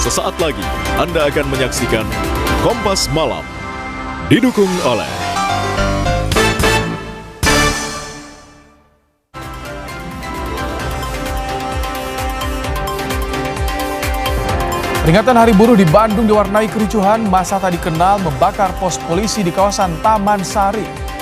Sesaat lagi Anda akan menyaksikan Kompas Malam, didukung oleh peringatan Hari Buruh di Bandung diwarnai kericuhan, massa tak dikenal membakar pos polisi di kawasan Taman Sari.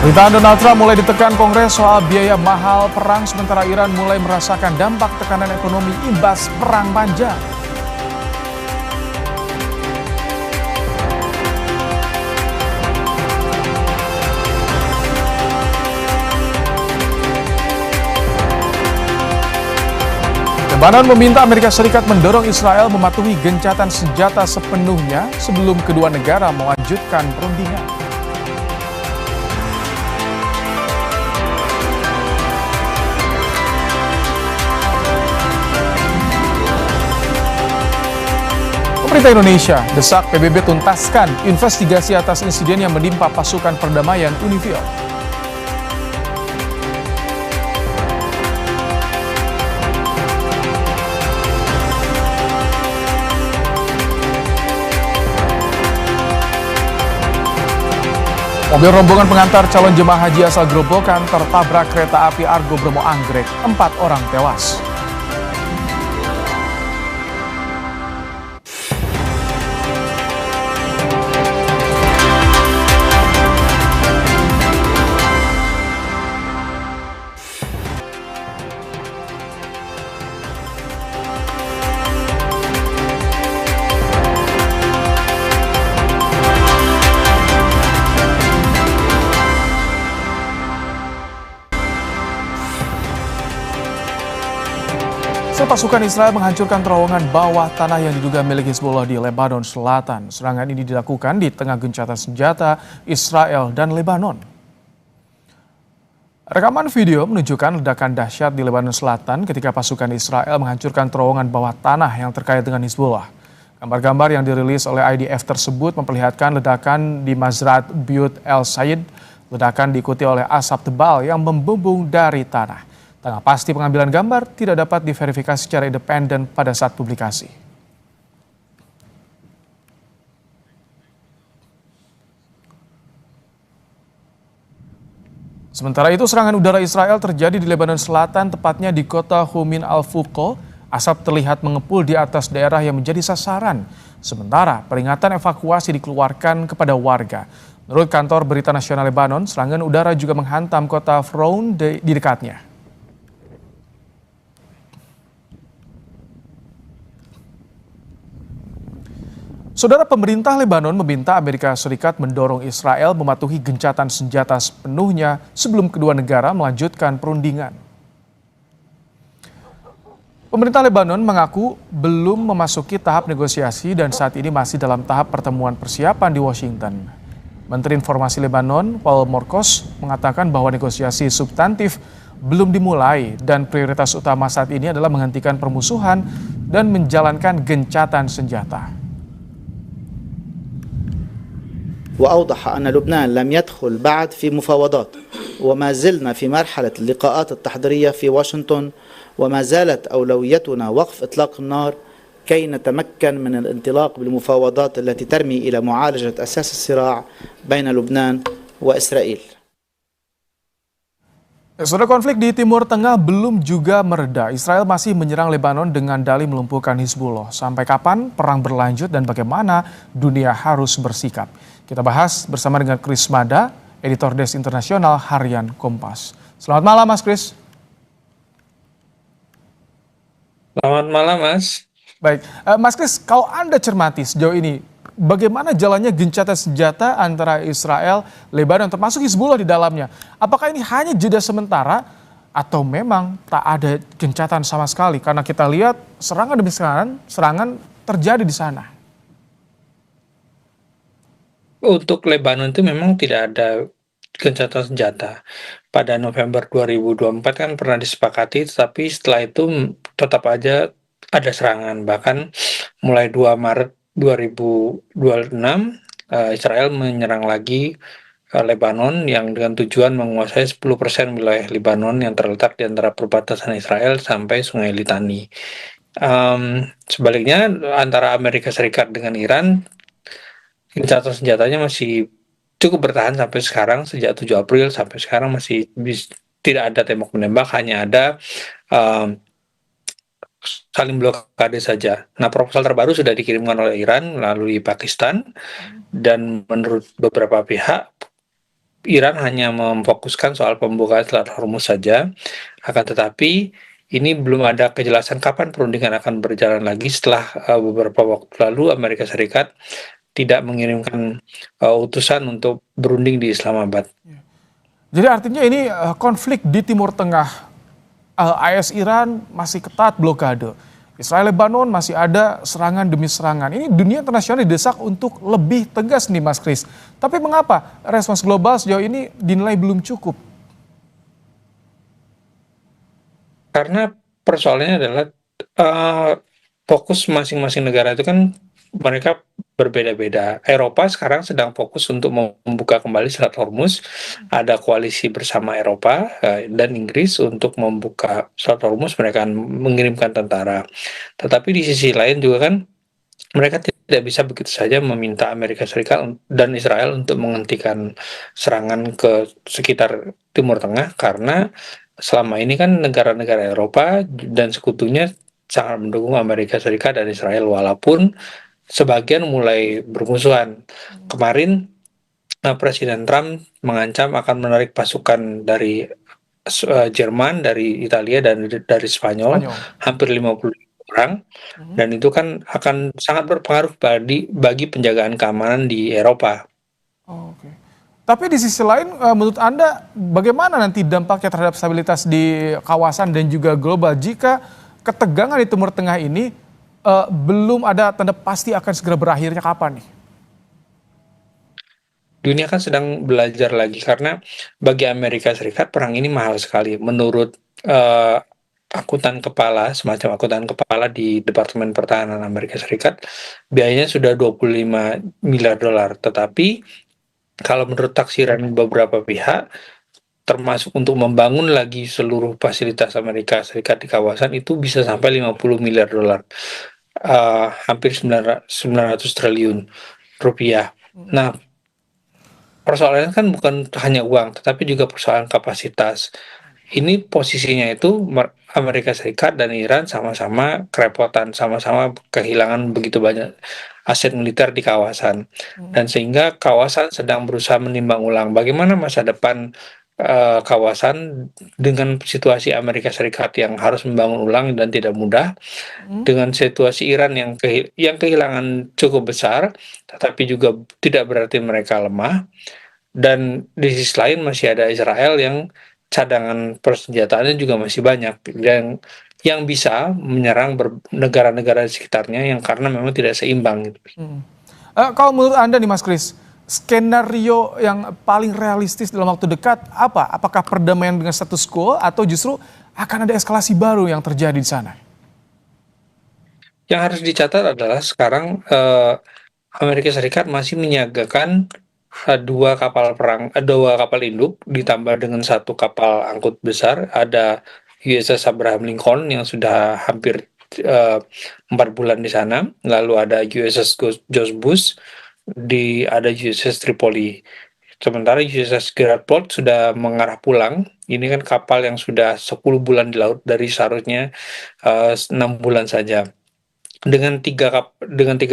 Pemerintahan Donald Trump mulai ditekan Kongres soal biaya mahal perang, sementara Iran mulai merasakan dampak tekanan ekonomi imbas perang panjang. Lebanon meminta Amerika Serikat mendorong Israel mematuhi gencatan senjata sepenuhnya sebelum kedua negara melanjutkan perundingan. Pemerintah Indonesia desak PBB tuntaskan investigasi atas insiden yang menimpa pasukan perdamaian UNIFIL. Mobil rombongan pengantar calon jemaah haji asal Grobogan tertabrak kereta api Argo Bromo Anggrek, 4 orang tewas. Pasukan Israel menghancurkan terowongan bawah tanah yang diduga milik Hizbullah di Lebanon Selatan. Serangan ini dilakukan di tengah gencatan senjata Israel dan Lebanon. Rekaman video menunjukkan ledakan dahsyat di Lebanon Selatan ketika pasukan Israel menghancurkan terowongan bawah tanah yang terkait dengan Hizbullah. Gambar-gambar yang dirilis oleh IDF tersebut memperlihatkan ledakan di Mazrat Buyut El Sayed. Ledakan diikuti oleh asap tebal yang membumbung dari tanah. Tengah pasti pengambilan gambar tidak dapat diverifikasi secara independen pada saat publikasi. Sementara itu, serangan udara Israel terjadi di Lebanon Selatan, tepatnya di kota Humin al-Fuqo. Asap terlihat mengepul di atas daerah yang menjadi sasaran. Sementara peringatan evakuasi dikeluarkan kepada warga. Menurut kantor berita nasional Lebanon, serangan udara juga menghantam kota Froun di dekatnya. Saudara, pemerintah Lebanon meminta Amerika Serikat mendorong Israel mematuhi gencatan senjata sepenuhnya sebelum kedua negara melanjutkan perundingan. Pemerintah Lebanon mengaku belum memasuki tahap negosiasi dan saat ini masih dalam tahap pertemuan persiapan di Washington. Menteri Informasi Lebanon, Paul Morkos, mengatakan bahwa negosiasi substantif belum dimulai dan prioritas utama saat ini adalah menghentikan permusuhan dan menjalankan gencatan senjata. وأوضح أن لبنان لم يدخل بعد في مفاوضات وما زلنا في مرحلة اللقاءات التحضيرية في واشنطن وما زالت أولويتنا وقف إطلاق النار كي نتمكن من الانطلاق بالمفاوضات التي ترمي إلى معالجة أساس الصراع بين لبنان وإسرائيل. Saudara, konflik di Timur Tengah belum juga mereda. Israel masih menyerang Lebanon dengan dalih melumpuhkan Hizbullah. Sampai kapan perang berlanjut dan bagaimana dunia harus bersikap? Kita bahas bersama dengan Chris Mada, editor Desk Internasional Harian Kompas. Selamat malam, Mas Chris. Selamat malam, Mas. Baik, Mas Chris, kalau Anda cermati sejauh ini, bagaimana jalannya gencatan senjata antara Israel, Lebanon, termasuk Hizbullah di dalamnya? Apakah ini hanya jeda sementara atau memang tak ada gencatan sama sekali? Karena kita lihat serangan demi serangan terjadi di sana. Untuk Lebanon itu memang tidak ada gencatan senjata. Pada November 2024 kan pernah disepakati, tetapi setelah itu tetap aja ada serangan. Bahkan mulai 2 Maret 2026 Israel menyerang lagi Lebanon yang dengan tujuan menguasai 10% wilayah Lebanon yang terletak di antara perbatasan Israel sampai Sungai Litani. Sebaliknya antara Amerika Serikat dengan Iran, gencatan senjatanya masih cukup bertahan sampai sekarang. Sejak 7 April sampai sekarang masih tidak ada tembak menembak, hanya ada um, saling blokade saja. Nah, proposal terbaru sudah dikirimkan oleh Iran melalui Pakistan, dan menurut beberapa pihak Iran hanya memfokuskan soal pembukaan Selat Hormuz saja, akan tetapi ini belum ada kejelasan kapan perundingan akan berjalan lagi setelah beberapa waktu lalu Amerika Serikat tidak mengirimkan utusan untuk berunding di Islamabad. Jadi artinya ini konflik di Timur Tengah, AS Iran masih ketat blokade. Israel Lebanon masih ada serangan demi serangan. Ini dunia internasional didesak untuk lebih tegas nih Mas Kris. Tapi mengapa respons global sejauh ini dinilai belum cukup? Karena persoalannya adalah fokus masing-masing negara itu kan mereka berbeda-beda. Eropa sekarang sedang fokus untuk membuka kembali Selat Hormuz. Ada koalisi bersama Eropa dan Inggris untuk membuka Selat Hormuz. Mereka akan mengirimkan tentara. Tetapi di sisi lain juga kan mereka tidak bisa begitu saja meminta Amerika Serikat dan Israel untuk menghentikan serangan ke sekitar Timur Tengah, karena selama ini kan negara-negara Eropa dan sekutunya sangat mendukung Amerika Serikat dan Israel, walaupun sebagian mulai bermusuhan. Kemarin Presiden Trump mengancam akan menarik pasukan dari Jerman, dari Italia, dan dari Spanyol, hampir 50 orang, dan itu kan akan sangat berpengaruh bagi penjagaan keamanan di Eropa. Oke. Tapi di sisi lain, menurut Anda bagaimana nanti dampaknya terhadap stabilitas di kawasan dan juga global jika ketegangan di Timur Tengah ini belum ada tanda pasti akan segera berakhirnya kapan nih? Dunia kan sedang belajar lagi, karena bagi Amerika Serikat perang ini mahal sekali. Menurut akuntan kepala, semacam akuntan kepala di Departemen Pertahanan Amerika Serikat, biayanya sudah 25 miliar dolar. Tetapi kalau menurut taksiran beberapa pihak, termasuk untuk membangun lagi seluruh fasilitas Amerika Serikat di kawasan, itu bisa sampai 50 miliar dolar. Hampir 900 triliun rupiah. Nah, persoalannya kan bukan hanya uang, tetapi juga persoalan kapasitas. Ini posisinya itu Amerika Serikat dan Iran sama-sama kerepotan, sama-sama kehilangan begitu banyak aset militer di kawasan. Dan sehingga kawasan sedang berusaha menimbang ulang bagaimana masa depan kawasan dengan situasi Amerika Serikat yang harus membangun ulang dan tidak mudah, dengan situasi Iran yang kehilangan cukup besar, tetapi juga tidak berarti mereka lemah. Dan di sisi lain masih ada Israel yang cadangan persenjataannya juga masih banyak, dan yang bisa menyerang negara-negara di sekitarnya yang karena memang tidak seimbang gitu. Kalau menurut Anda nih Mas Kris, skenario yang paling realistis dalam waktu dekat apa? Apakah perdamaian dengan status quo atau justru akan ada eskalasi baru yang terjadi di sana? Yang harus dicatat adalah sekarang Amerika Serikat masih menyiagakan dua kapal induk ditambah dengan satu kapal angkut besar. Ada USS Abraham Lincoln yang sudah hampir 4 bulan di sana, lalu ada USS George Bush, ada USS Tripoli. Sementara USS Gerald Ford sudah mengarah pulang. Ini kan kapal yang sudah 10 bulan di laut dari seharusnya 6 bulan saja. Dengan tiga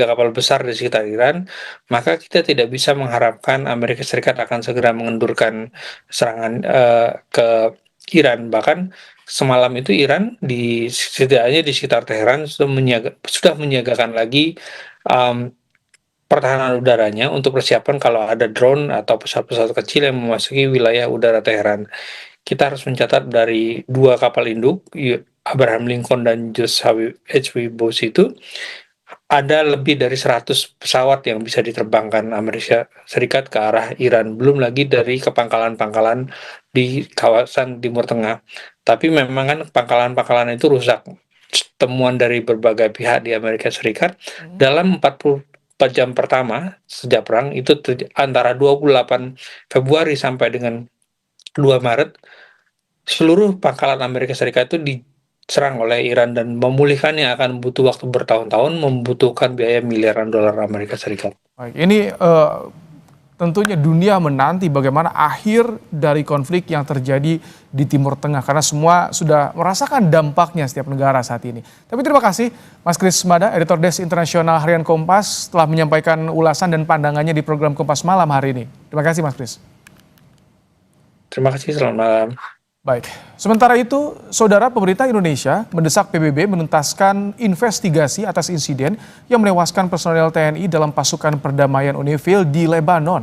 kapal besar di sekitar Iran, maka kita tidak bisa mengharapkan Amerika Serikat akan segera mengendurkan serangan ke Iran. Bahkan semalam itu Iran setidaknya di sekitar Teheran sudah menyiagakan lagi pertahanan udaranya untuk persiapan kalau ada drone atau pesawat-pesawat kecil yang memasuki wilayah udara Teheran. Kita harus mencatat dari dua kapal induk, Abraham Lincoln dan George H.W. Bush, itu ada lebih dari 100 pesawat yang bisa diterbangkan Amerika Serikat ke arah Iran. Belum lagi dari pangkalan-pangkalan di kawasan Timur Tengah. Tapi memang kan pangkalan-pangkalan itu rusak. Temuan dari berbagai pihak di Amerika Serikat, dalam 40 24 jam pertama sejak perang itu antara 28 Februari sampai dengan 2 Maret seluruh pangkalan Amerika Serikat itu diserang oleh Iran, dan memulihkannya akan butuh waktu bertahun-tahun, membutuhkan biaya miliaran dolar Amerika Serikat. Baik, ini tentunya dunia menanti bagaimana akhir dari konflik yang terjadi di Timur Tengah, karena semua sudah merasakan dampaknya setiap negara saat ini. Tapi terima kasih Mas Kris Mada, Editor Desk Internasional Harian Kompas, telah menyampaikan ulasan dan pandangannya di program Kompas Malam hari ini. Terima kasih Mas Kris. Terima kasih, selamat malam. Baik, sementara itu, Saudara, pemerintah Indonesia mendesak PBB menuntaskan investigasi atas insiden yang menewaskan personel TNI dalam pasukan perdamaian UNIFIL di Lebanon.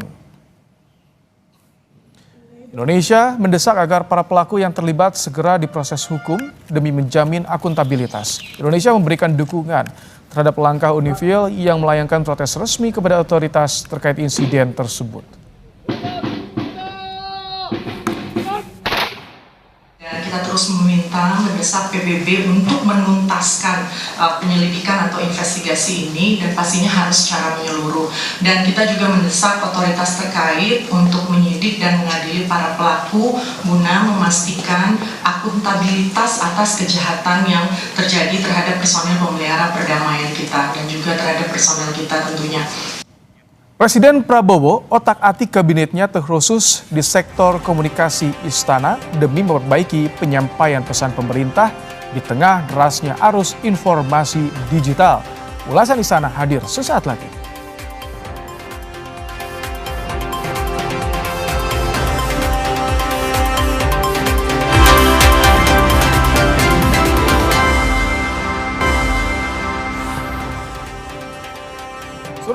Indonesia mendesak agar para pelaku yang terlibat segera diproses hukum demi menjamin akuntabilitas. Indonesia memberikan dukungan terhadap langkah UNIFIL yang melayangkan protes resmi kepada otoritas terkait insiden tersebut. Kita terus mendesak PBB untuk menuntaskan penyelidikan atau investigasi ini, dan pastinya harus secara menyeluruh. Dan kita juga mendesak otoritas terkait untuk menyidik dan mengadili para pelaku guna memastikan akuntabilitas atas kejahatan yang terjadi terhadap personel pemelihara perdamaian kita dan juga terhadap personel kita tentunya. Presiden Prabowo otak-atik kabinetnya terkhusus di sektor komunikasi istana demi memperbaiki penyampaian pesan pemerintah di tengah derasnya arus informasi digital. Ulasan istana hadir sesaat lagi.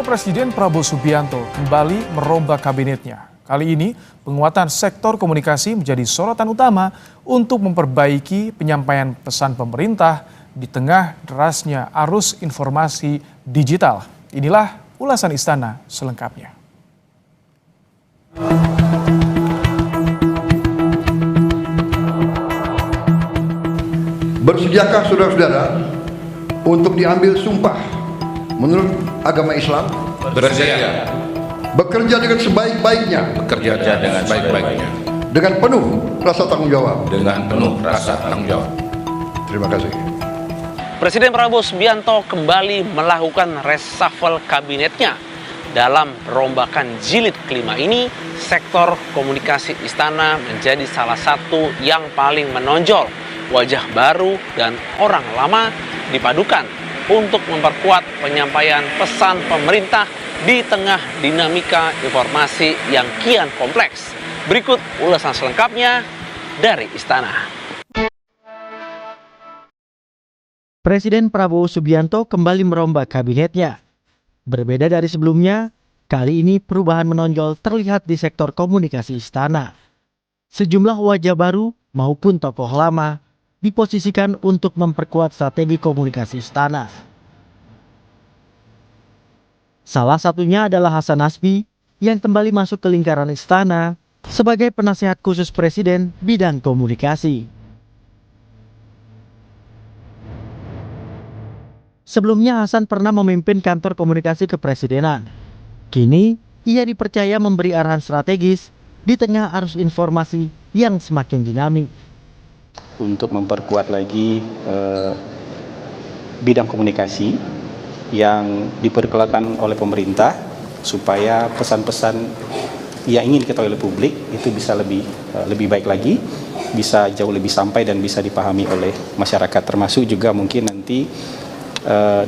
Presiden Prabowo Subianto kembali merombak kabinetnya. Kali ini, penguatan sektor komunikasi menjadi sorotan utama untuk memperbaiki penyampaian pesan pemerintah di tengah derasnya arus informasi digital. Inilah ulasan istana selengkapnya. Bersediakah saudara-saudara untuk diambil sumpah menurut agama Islam? Bersedia. Bekerja dengan sebaik-baiknya. Bekerja dengan sebaik-baiknya. Dengan penuh rasa tanggung jawab. Dengan penuh rasa tanggung jawab. Terima kasih. Presiden Prabowo Subianto kembali melakukan reshuffle kabinetnya. Dalam perombakan jilid kelima ini, sektor komunikasi istana menjadi salah satu yang paling menonjol. Wajah baru dan orang lama dipadukan untuk memperkuat penyampaian pesan pemerintah di tengah dinamika informasi yang kian kompleks. Berikut ulasan selengkapnya dari Istana. Presiden Prabowo Subianto kembali merombak kabinetnya. Berbeda dari sebelumnya, kali ini perubahan menonjol terlihat di sektor komunikasi istana. Sejumlah wajah baru maupun tokoh lama diposisikan untuk memperkuat strategi komunikasi istana. Salah satunya adalah Hasan Nasbi yang kembali masuk ke lingkaran istana sebagai penasihat khusus Presiden bidang komunikasi. Sebelumnya Hasan pernah memimpin kantor komunikasi kepresidenan. Kini ia dipercaya memberi arahan strategis di tengah arus informasi yang semakin dinamik. Untuk memperkuat lagi bidang komunikasi yang diperkenalkan oleh pemerintah supaya pesan-pesan yang ingin diketahui oleh publik itu bisa lebih baik lagi, bisa jauh lebih sampai dan bisa dipahami oleh masyarakat, termasuk juga mungkin nanti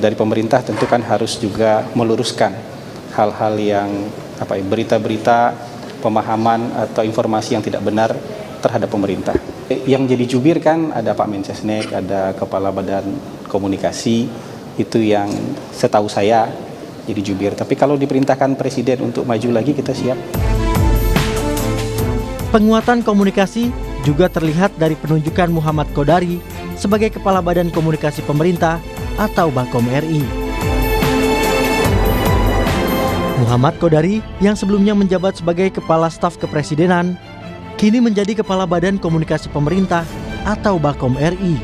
dari pemerintah tentu kan harus juga meluruskan hal-hal yang berita-berita pemahaman atau informasi yang tidak benar terhadap pemerintah. Yang jadi jubir kan ada Pak Mensesnek, ada Kepala Badan Komunikasi, itu yang setahu saya jadi jubir. Tapi kalau diperintahkan Presiden untuk maju lagi, kita siap. Penguatan komunikasi juga terlihat dari penunjukan Muhammad Kodari sebagai Kepala Badan Komunikasi Pemerintah atau Bakom RI. Muhammad Kodari yang sebelumnya menjabat sebagai Kepala Staf Kepresidenan kini menjadi Kepala Badan Komunikasi Pemerintah atau Bakom RI.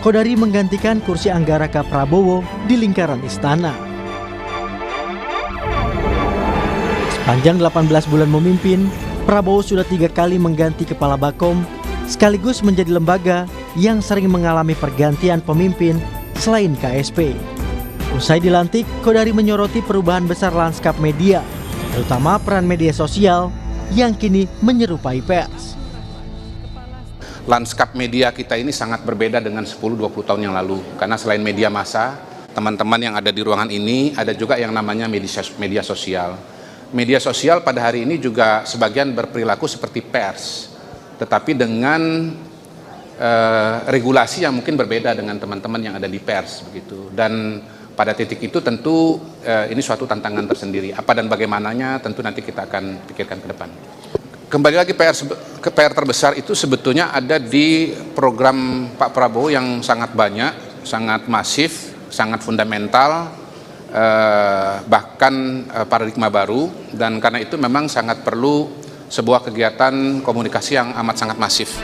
Kodari menggantikan kursi Anggaraka Prabowo di lingkaran istana. Panjang 18 bulan memimpin, Prabowo sudah 3 kali mengganti kepala Bakom, sekaligus menjadi lembaga yang sering mengalami pergantian pemimpin selain KSP. Usai dilantik, Kodari menyoroti perubahan besar lanskap media, terutama peran media sosial yang kini menyerupai pers. Lanskap media kita ini sangat berbeda dengan 10-20 tahun yang lalu. Karena selain media massa, teman-teman yang ada di ruangan ini, ada juga yang namanya media sosial. Media sosial pada hari ini juga sebagian berperilaku seperti pers, tetapi dengan regulasi yang mungkin berbeda dengan teman-teman yang ada di pers begitu. Dan pada titik itu tentu ini suatu tantangan tersendiri. Apa dan bagaimananya tentu nanti kita akan pikirkan ke depan. Kembali lagi PR terbesar itu sebetulnya ada di program Pak Prabowo yang sangat banyak, sangat masif, sangat fundamental, bahkan paradigma baru, dan karena itu memang sangat perlu sebuah kegiatan komunikasi yang amat sangat masif.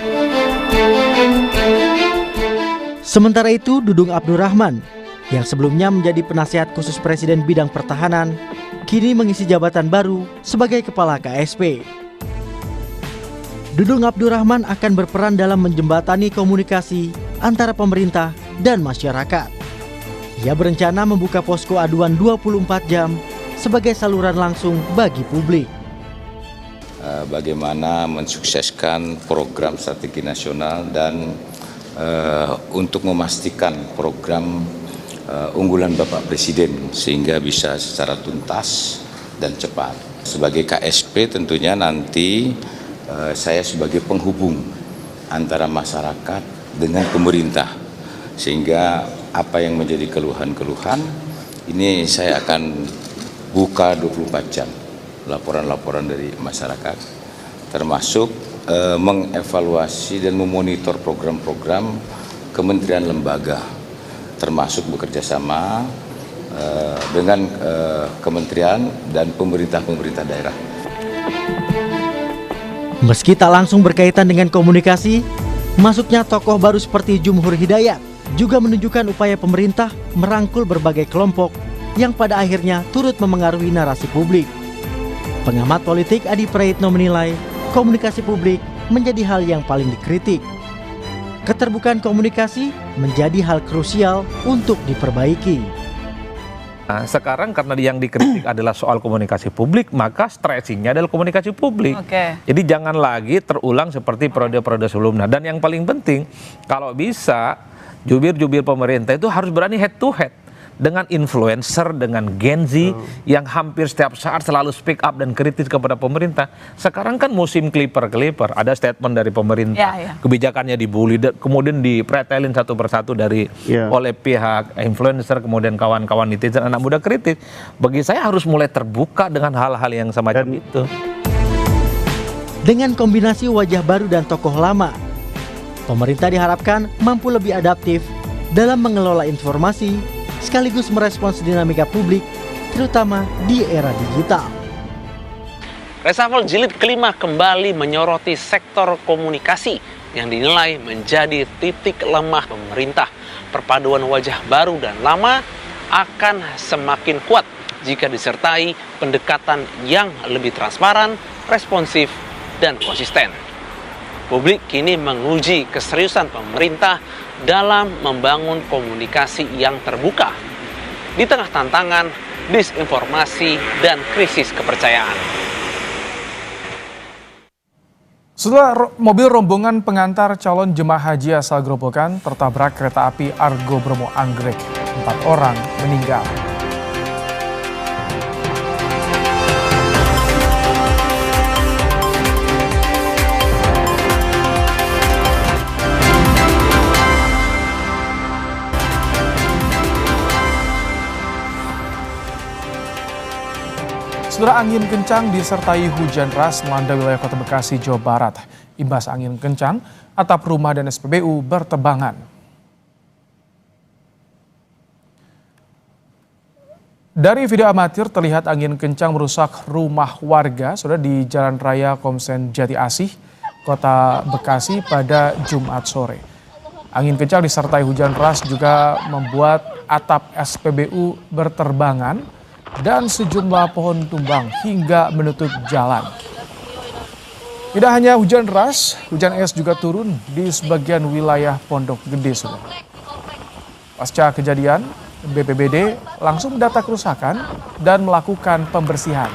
Sementara itu, Dudung Abdurrahman yang sebelumnya menjadi penasihat khusus Presiden bidang pertahanan, kini mengisi jabatan baru sebagai Kepala KSP. Dudung Abdurrahman akan berperan dalam menjembatani komunikasi antara pemerintah dan masyarakat. Ia berencana membuka posko aduan 24 jam sebagai saluran langsung bagi publik. Bagaimana mensukseskan program strategi nasional dan untuk memastikan program unggulan Bapak Presiden sehingga bisa secara tuntas dan cepat. Sebagai KSP tentunya nanti saya sebagai penghubung antara masyarakat dengan pemerintah, sehingga apa yang menjadi keluhan-keluhan ini saya akan buka 24 jam laporan-laporan dari masyarakat, termasuk mengevaluasi dan memonitor program-program kementerian lembaga, termasuk bekerjasama dengan kementerian dan pemerintah-pemerintah daerah. Meski tak langsung berkaitan dengan komunikasi, masuknya tokoh baru seperti Jumhur Hidayat juga menunjukkan upaya pemerintah merangkul berbagai kelompok yang pada akhirnya turut memengaruhi narasi publik. Pengamat politik Adi Praitno menilai komunikasi publik menjadi hal yang paling dikritik. Keterbukaan komunikasi menjadi hal krusial untuk diperbaiki. Nah, sekarang karena yang dikritik adalah soal komunikasi publik, maka stressingnya adalah komunikasi publik. Jadi jangan lagi terulang seperti periode-periode sebelumnya. Dan yang paling penting, kalau bisa jubir-jubir pemerintah itu harus berani head to head dengan influencer, dengan Gen Z yang hampir setiap saat selalu speak up dan kritis kepada pemerintah. Sekarang kan musim clipper-clipper, ada statement dari pemerintah, kebijakannya dibully, kemudian dipretelin satu persatu oleh pihak influencer, kemudian kawan-kawan netizen, anak muda kritis. Bagi saya harus mulai terbuka dengan hal-hal yang semacam itu. Dengan kombinasi wajah baru dan tokoh lama, pemerintah diharapkan mampu lebih adaptif dalam mengelola informasi sekaligus merespons dinamika publik, terutama di era digital. Reshuffle jilid kelima kembali menyoroti sektor komunikasi yang dinilai menjadi titik lemah pemerintah. Perpaduan wajah baru dan lama akan semakin kuat jika disertai pendekatan yang lebih transparan, responsif, dan konsisten. Publik kini menguji keseriusan pemerintah dalam membangun komunikasi yang terbuka di tengah tantangan, disinformasi, dan krisis kepercayaan. Setelah mobil rombongan pengantar calon jemaah haji asal Grobogan tertabrak kereta api Argo Bromo Anggrek, 4 orang meninggal. Saudara, angin kencang disertai hujan deras melanda wilayah Kota Bekasi, Jawa Barat. Imbas angin kencang, atap rumah dan SPBU bertebangan. Dari video amatir terlihat angin kencang merusak rumah warga saudara di Jalan Raya Komsen Jati Asih, Kota Bekasi pada Jumat sore. Angin kencang disertai hujan deras juga membuat atap SPBU berterbangan dan sejumlah pohon tumbang hingga menutup jalan. Tidak hanya hujan deras, hujan es juga turun di sebagian wilayah Pondok Gede, Saudara. Pasca kejadian, BPBD langsung mendata kerusakan dan melakukan pembersihan.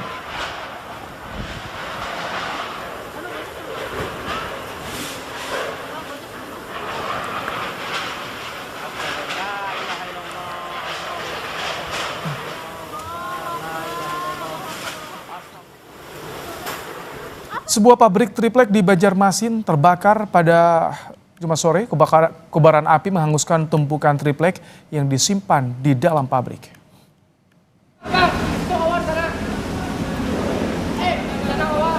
Sebuah pabrik triplek di Banjarmasin terbakar pada Jumat sore. Kobaran api menghanguskan tumpukan triplek yang disimpan di dalam pabrik.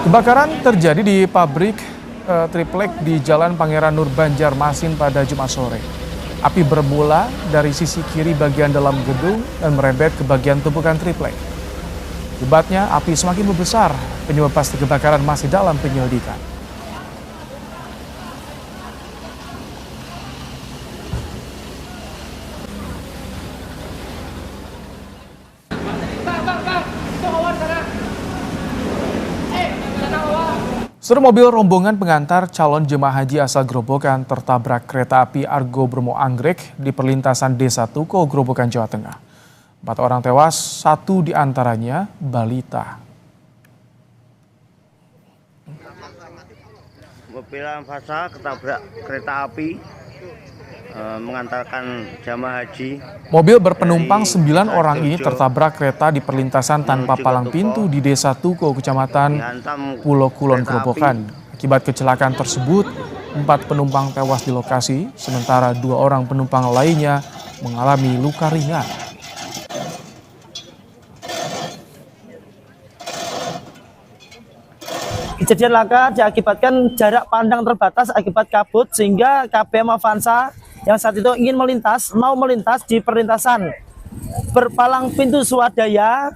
Kebakaran terjadi di pabrik triplek di Jalan Pangeran Nur Banjarmasin pada Jumat sore. Api bermula dari sisi kiri bagian dalam gedung dan merembet ke bagian tumpukan triplek. Akibatnya api semakin membesar. Penyebab pasti kebakaran masih dalam penyelidikan. Seluruh mobil rombongan pengantar calon jemaah haji asal Grobogan tertabrak kereta api Argo Bromo Anggrek di perlintasan Desa Tuko, Grobogan, Jawa Tengah. 4 orang tewas, 1 diantaranya balita. Mobil Avanza ketabrak kereta api mengantarkan jamaah haji. Mobil berpenumpang 9 orang ini tertabrak kereta di perlintasan tanpa palang pintu di Desa Tuko, Kecamatan Pulau Kulon, Grobogan. Akibat kecelakaan tersebut, 4 penumpang tewas di lokasi, sementara 2 orang penumpang lainnya mengalami luka ringan. Kejadian laka diakibatkan jarak pandang terbatas akibat kabut, sehingga KBM Avanza yang saat itu ingin mau melintas di perlintasan berpalang pintu swadaya,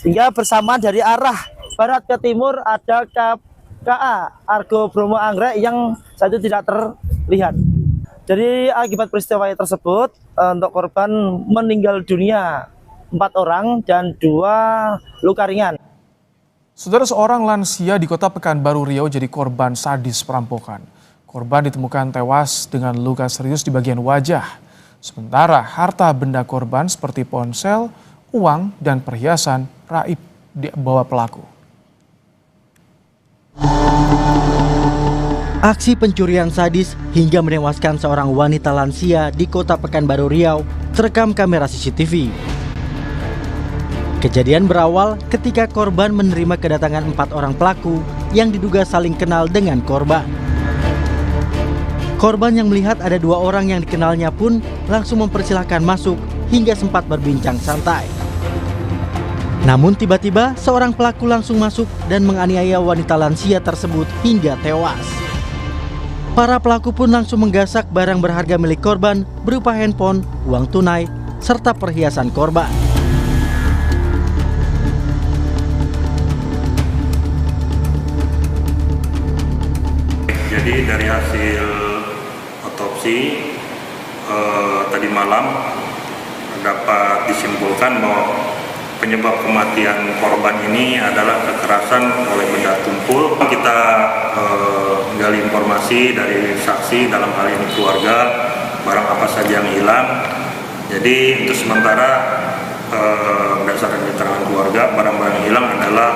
sehingga bersama dari arah barat ke timur ada KA Argo Bromo Anggrek yang saat itu tidak terlihat. Jadi akibat peristiwa tersebut untuk korban meninggal dunia 4 orang dan 2 luka ringan. Saudara, seorang lansia di Kota Pekanbaru Riau jadi korban sadis perampokan. Korban ditemukan tewas dengan luka serius di bagian wajah. Sementara harta benda korban seperti ponsel, uang, dan perhiasan raib dibawa pelaku. Aksi pencurian sadis hingga menewaskan seorang wanita lansia di Kota Pekanbaru Riau terekam kamera CCTV. Kejadian berawal ketika korban menerima kedatangan 4 orang pelaku yang diduga saling kenal dengan korban. Korban yang melihat ada 2 orang yang dikenalnya pun langsung mempersilahkan masuk hingga sempat berbincang santai. Namun tiba-tiba seorang pelaku langsung masuk dan menganiaya wanita lansia tersebut hingga tewas. Para pelaku pun langsung menggasak barang berharga milik korban berupa handphone, uang tunai, serta perhiasan korban. Jadi dari hasil otopsi tadi malam dapat disimpulkan bahwa penyebab kematian korban ini adalah kekerasan oleh benda tumpul. Kita gali informasi dari saksi, dalam hal ini keluarga, barang apa saja yang hilang. Jadi untuk sementara berdasarkan keterangan keluarga, barang-barang yang hilang adalah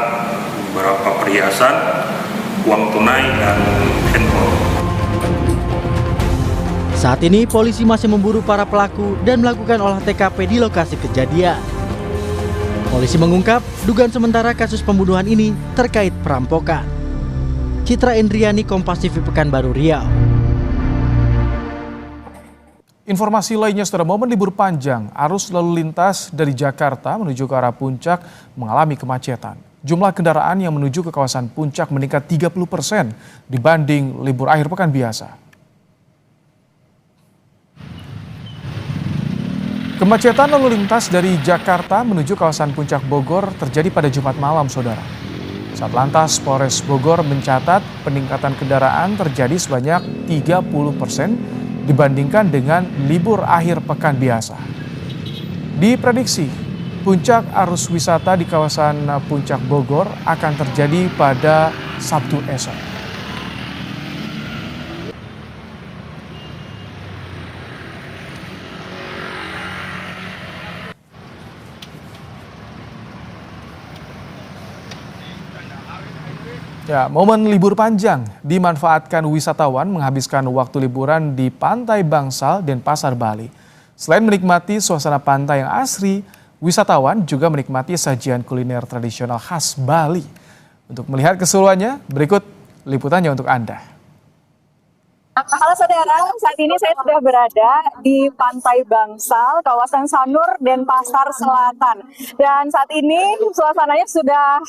beberapa perhiasan, uang tunai, dan handphone. Saat ini polisi masih memburu para pelaku dan melakukan olah TKP di lokasi kejadian. Polisi mengungkap dugaan sementara kasus pembunuhan ini terkait perampokan. Citra Indriani, Kompas TV, Pekanbaru Riau. Informasi lainnya, saudara, momen libur panjang, arus lalu lintas dari Jakarta menuju ke arah Puncak mengalami kemacetan. Jumlah kendaraan yang menuju ke kawasan Puncak meningkat 30% dibanding libur akhir pekan biasa. Kemacetan lalu lintas dari Jakarta menuju kawasan Puncak Bogor terjadi pada Jumat malam, saudara. Satlantas Polres Bogor mencatat peningkatan kendaraan terjadi sebanyak 30% dibandingkan dengan libur akhir pekan biasa. Diprediksi Puncak arus wisata di kawasan Puncak Bogor akan terjadi pada Sabtu esok. Ya, momen libur panjang dimanfaatkan wisatawan menghabiskan waktu liburan di Pantai Bangsal, Denpasar, Bali. Selain menikmati suasana pantai yang asri, wisatawan juga menikmati sajian kuliner tradisional khas Bali. Untuk melihat keseruannya, berikut liputannya untuk Anda. Halo saudara, saat ini saya sudah berada di Pantai Bangsal, kawasan Sanur, Denpasar Selatan. Dan saat ini suasananya sudah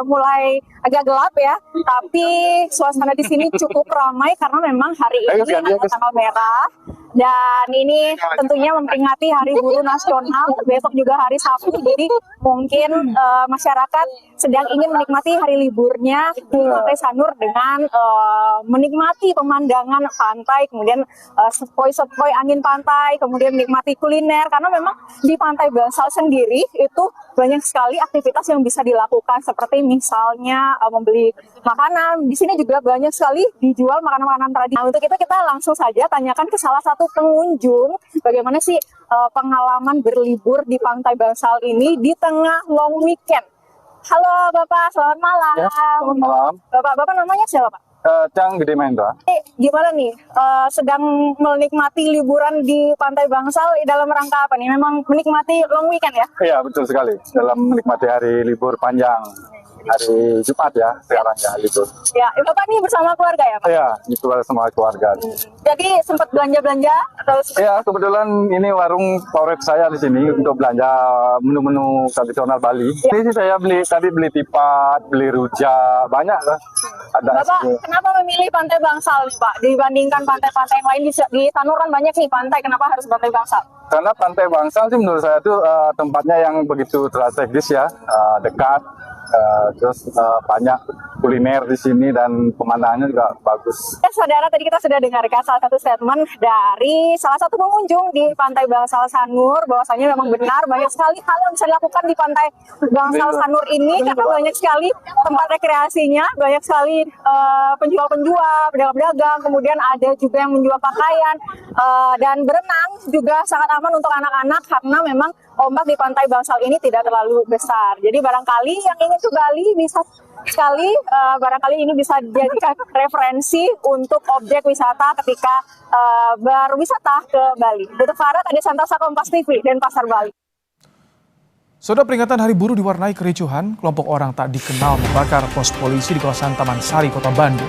mulai agak gelap ya, tapi suasana di sini cukup ramai karena memang hari ini adalah tanggal merah. Dan ini tentunya memperingati Hari Buruh Nasional, besok juga hari Sabtu, jadi mungkin masyarakat sedang ingin menikmati hari liburnya di Pantai Sanur dengan menikmati pemandangan pantai, kemudian sepoi-sepoi angin pantai, kemudian menikmati kuliner, karena memang di Pantai Bangsal sendiri itu banyak sekali aktivitas yang bisa dilakukan, seperti misalnya membeli makanan. Di sini juga banyak sekali dijual makanan-makanan tradisional. Nah, untuk itu kita langsung saja tanyakan ke salah satu pengunjung bagaimana sih pengalaman berlibur di Pantai Bangsal ini di tengah long weekend. Halo Bapak, selamat malam. Ya, selamat malam. Bapak namanya siapa Pak? Cang Gede Mahendra. Gimana nih, sedang menikmati liburan di Pantai Bangsal dalam rangka apa nih? Memang menikmati long weekend ya? Iya, betul sekali. Dalam menikmati hari libur panjang. Hari Jumat ya, sekarang ya libur. Ya, Bapak nih bersama keluarga ya Pak? Iya, itu sama keluarga. Jadi sempat belanja-belanja atau? Iya, kebetulan ini warung favorit saya di sini untuk belanja menu-menu tradisional Bali. Ya. Ini sih saya beli tipat, beli rujak, banyak lah. Ada Bapak, kenapa memilih Pantai Bangsal nih Pak? Dibandingkan pantai-pantai yang lain di Sanur kan banyak nih pantai, kenapa harus Pantai Bangsal? Karena Pantai Bangsal sih menurut saya itu tempatnya yang begitu strategis ya, dekat. Terus banyak kuliner di sini dan pemandangannya juga bagus. Saudara, tadi kita sudah dengarkan salah satu statement dari salah satu pengunjung di Pantai Bangsal Sanur, bahwasanya memang benar banyak sekali hal yang bisa dilakukan di Pantai Bangsal Sanur ini karena banyak sekali tempat rekreasinya, banyak sekali penjual-penjual, pedagang-pedagang, kemudian ada juga yang menjual pakaian dan berenang juga sangat aman untuk anak-anak karena memang ombak di Pantai Bangsal ini tidak terlalu besar. Jadi barangkali yang ingin ke Bali bisa sekali, barangkali ini bisa dijadikan referensi untuk objek wisata ketika berwisata ke Bali. Untuk Farah, tadi Santosa, Kompas TV, Denpasar, Bali. Saudara, peringatan Hari Buruh diwarnai kericuhan. Kelompok orang tak dikenal membakar pos polisi di kawasan Taman Sari, Kota Bandung.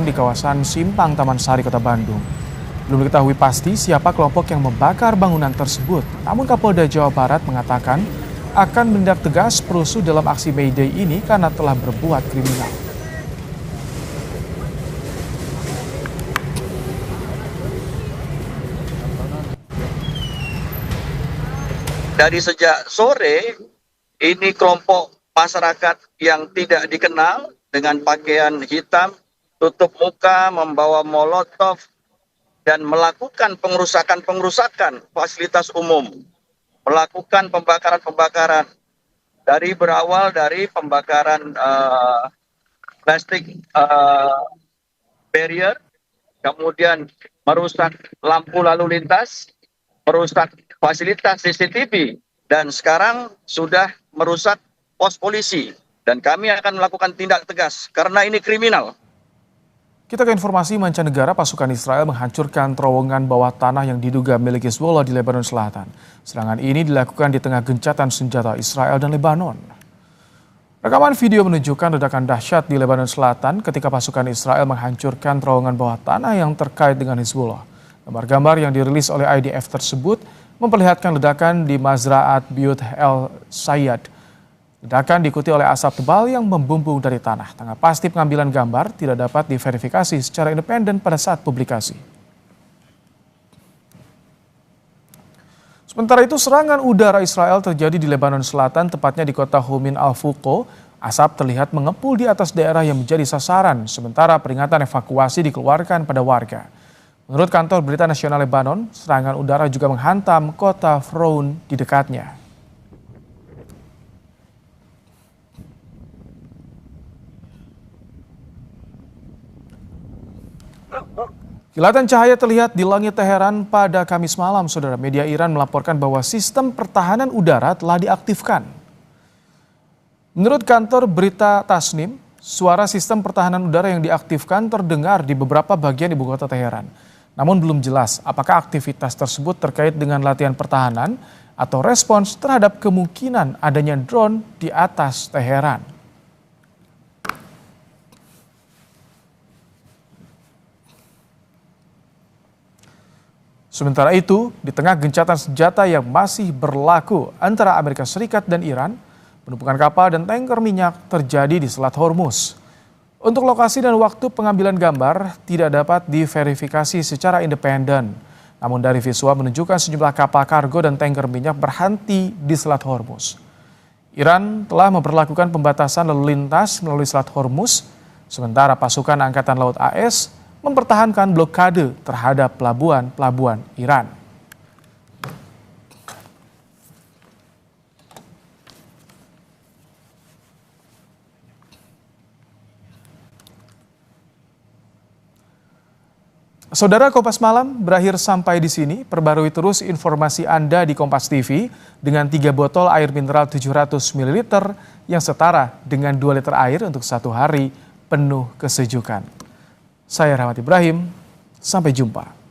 Di kawasan Simpang Taman Sari, Kota Bandung. Belum diketahui pasti siapa kelompok yang membakar bangunan tersebut. Namun Kapolda Jawa Barat mengatakan akan menindak tegas perusuh dalam aksi May Day ini karena telah berbuat kriminal. Dari sejak sore, ini kelompok masyarakat yang tidak dikenal dengan pakaian hitam, tutup muka, membawa molotov, dan melakukan pengerusakan fasilitas umum, melakukan pembakaran dari berawal dari pembakaran plastik barrier, kemudian merusak lampu lalu lintas, merusak fasilitas CCTV, dan sekarang sudah merusak pos polisi. Dan kami akan melakukan tindak tegas karena ini kriminal. Kita ke informasi mancanegara. Pasukan Israel menghancurkan terowongan bawah tanah yang diduga milik Hezbollah di Lebanon Selatan. Serangan ini dilakukan di tengah gencatan senjata Israel dan Lebanon. Rekaman video menunjukkan ledakan dahsyat di Lebanon Selatan ketika pasukan Israel menghancurkan terowongan bawah tanah yang terkait dengan Hezbollah. Gambar-gambar yang dirilis oleh IDF tersebut memperlihatkan ledakan di Mazra'at Biyut El Sayyad. Ledakan diikuti oleh asap tebal yang membumbung dari tanah. Tanggal pasti pengambilan gambar tidak dapat diverifikasi secara independen pada saat publikasi. Sementara itu, serangan udara Israel terjadi di Lebanon Selatan, tepatnya di kota Humin al-Fuqo. Asap terlihat mengepul di atas daerah yang menjadi sasaran, sementara peringatan evakuasi dikeluarkan pada warga. Menurut kantor berita nasional Lebanon, serangan udara juga menghantam kota Froun di dekatnya. Kilatan cahaya terlihat di langit Teheran pada Kamis malam, saudara. Media Iran melaporkan bahwa sistem pertahanan udara telah diaktifkan. Menurut kantor berita Tasnim, suara sistem pertahanan udara yang diaktifkan terdengar di beberapa bagian ibu kota Teheran. Namun belum jelas apakah aktivitas tersebut terkait dengan latihan pertahanan atau respons terhadap kemungkinan adanya drone di atas Teheran. Sementara itu, di tengah gencatan senjata yang masih berlaku antara Amerika Serikat dan Iran, penumpukan kapal dan tanker minyak terjadi di Selat Hormuz. Untuk lokasi dan waktu pengambilan gambar tidak dapat diverifikasi secara independen. Namun dari visual menunjukkan sejumlah kapal kargo dan tanker minyak berhenti di Selat Hormuz. Iran telah memperlakukan pembatasan lalu lintas melalui Selat Hormuz, sementara pasukan Angkatan Laut AS mempertahankan blokade terhadap pelabuhan-pelabuhan Iran. Saudara, Kompas Malam berakhir sampai di sini. Perbarui terus informasi Anda di Kompas TV dengan 3 botol air mineral 700 ml yang setara dengan 2 liter air untuk 1 hari penuh kesejukan. Saya Rahmat Ibrahim, sampai jumpa.